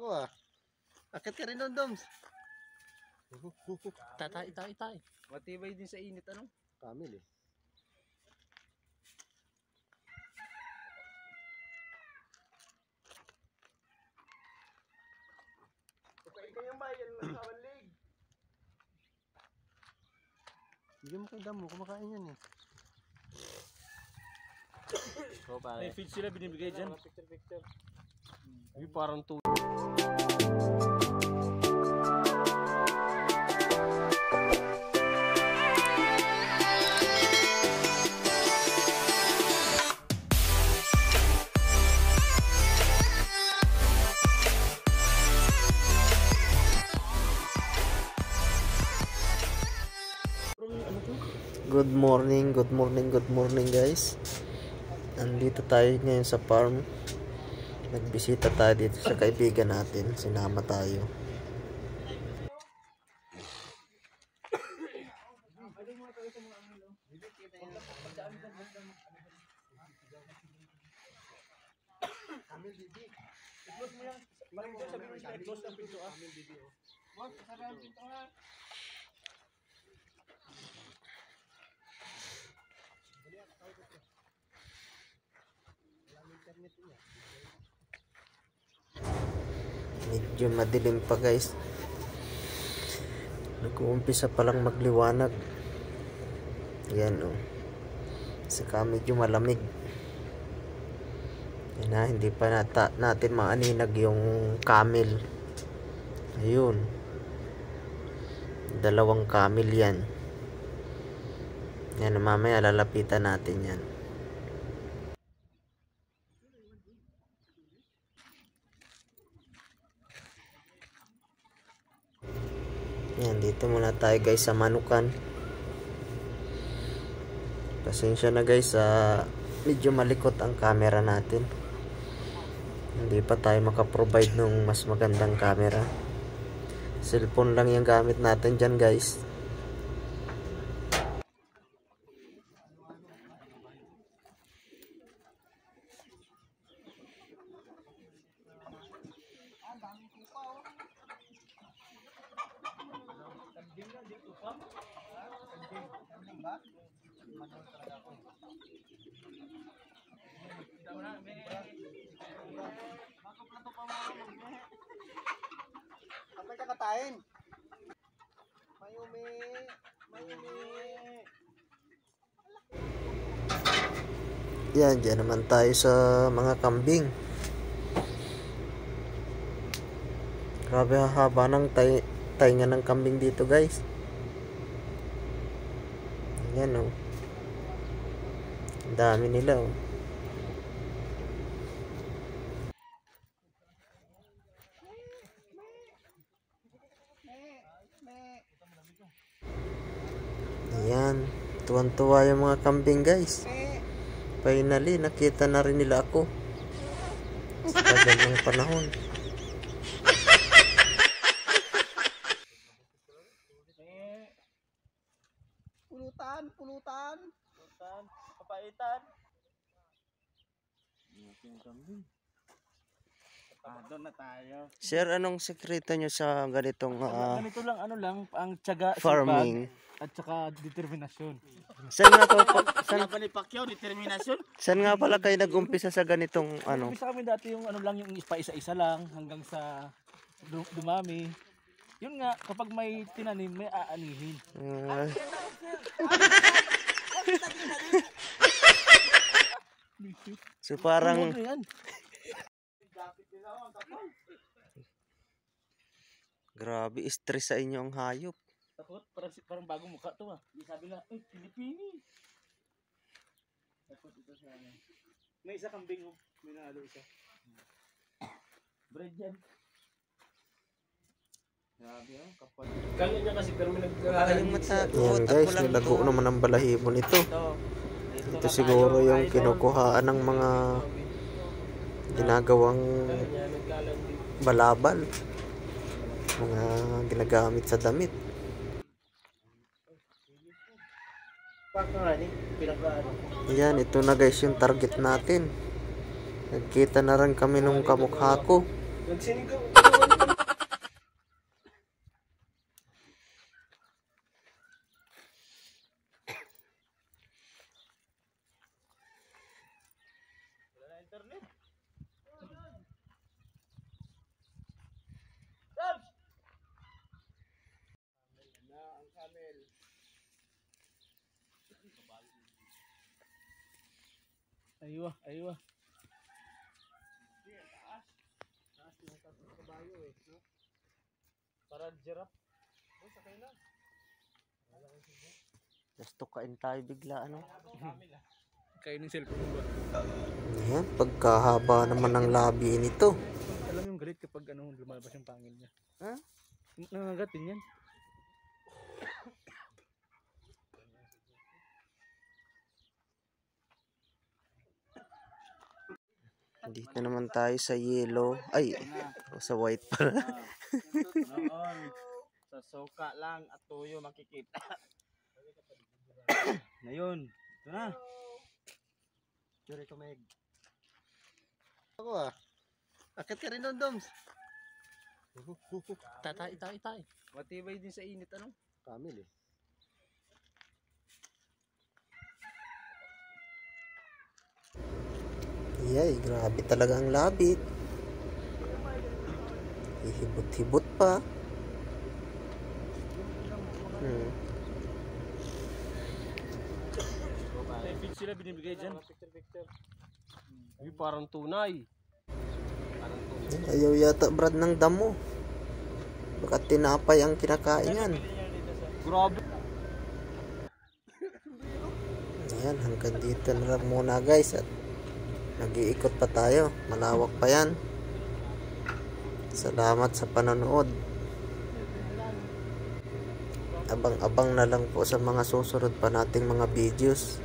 Ako ah. Akit ka rin nun, Doms. Tay. Matibay din sa init, ano? Kamil eh. Kukain ka yung bayan ng kawalig. Bigyan mo kay Damo, kumakain yan eh. So, may feed sila binibigay dyan. Picture. Ay, parang to. Good morning guys. Nandito tayo ngayon sa farm. Nagbisita tayo dito sa kaibigan natin. Sinama tayo. Medyo madilim pa guys. Nag-uumpisa pa lang magliwanag. Yan oh. Saka medyo malamig. Yan na, hindi pa natin maaninag yung camel. Ayun. 2 camel yan. Yan, mamaya lalapitan natin yan. Yan, dito muna tayo guys sa manukan. Pasensya na guys, medyo malikot ang camera natin. Hindi pa tayo makaprovide ng mas magandang camera. Cellphone lang yung gamit natin dyan guys. Apa ka katain? Mayumi. Yan, dyan naman tayo sa mga kambing. Grabe haba ng tainga ng kambing dito guys. Yan oh. Ang dami nila oh. Ayan, tuwan-tuwa yung mga kambing guys. Finally, nakita na rin nila ako sa tagal ng panahon. Pulutan, kapaitan. Doon na tayo. Sir, anong sekreto nyo sa ganitong ganito lang, ano lang, ang tiyaga, farming at saka determinasyon. Saan nga Ni Pacquiao, determinasyon. Saan nga pala kayo nag-umpisa sa ganitong ano? Umpisa kami dati yung ano lang, yung isa-isa lang hanggang sa dumami. Yun nga, kapag may tinanim, may aanihin. So parang grabe, stress sa inyo ang hayop. Takot, parang bagong mukha to ah. Di sabi na, Pilipini. Takot ito sa ano. May isa kambing oh. May nalo isa. Bread yan. Grabe oh, kapal. Kanya niya kasi pero may Kayong matakot. Yan guys, nilago naman ang balahibo nito. Ito siguro yung kinukuhaan ng mga ginagawang balabal. Mga ginagamit sa damit. Yan, ito na guys yung target natin. Nagkita na rin kami nung kamukha ko. Nagsinigaw. Wala na internet. Na ang camel. Aywa, aywa. Taas yung tatlong kabayo eh. No? Para giraffe. Oh, sakay na. Just tukain tayo bigla ano. Kayo ng cellphone mo ba? Ayan, pagkahaba naman ng labi nito. Alam yung galit kapag ano, lumalabas yung pangil niya. Ha? Nangangat din yan. Dito naman tayo sa yellow. Ay, sa white pala. Noon, sa suka lang at tuyo makikita. Ngayon, ito na. Yuri Tomeg. Ako ah. Akit ka rin doon, Doms. Tatay. Matibay din sa init, ano? Camel eh. Yay, grabe talaga ang labit. Ihibot-hibot pa. May feed sila binibigay dyan. Uy, parang tunay. Ayaw yata Brad ng damo. Baka tinapay ang kinakain yan. Grabe. Ayan, hanggang dito na lang muna guys. At nag-iikot pa tayo. Malawak pa yan. Salamat sa panonood. Abang-abang na lang po sa mga susunod pa nating mga videos.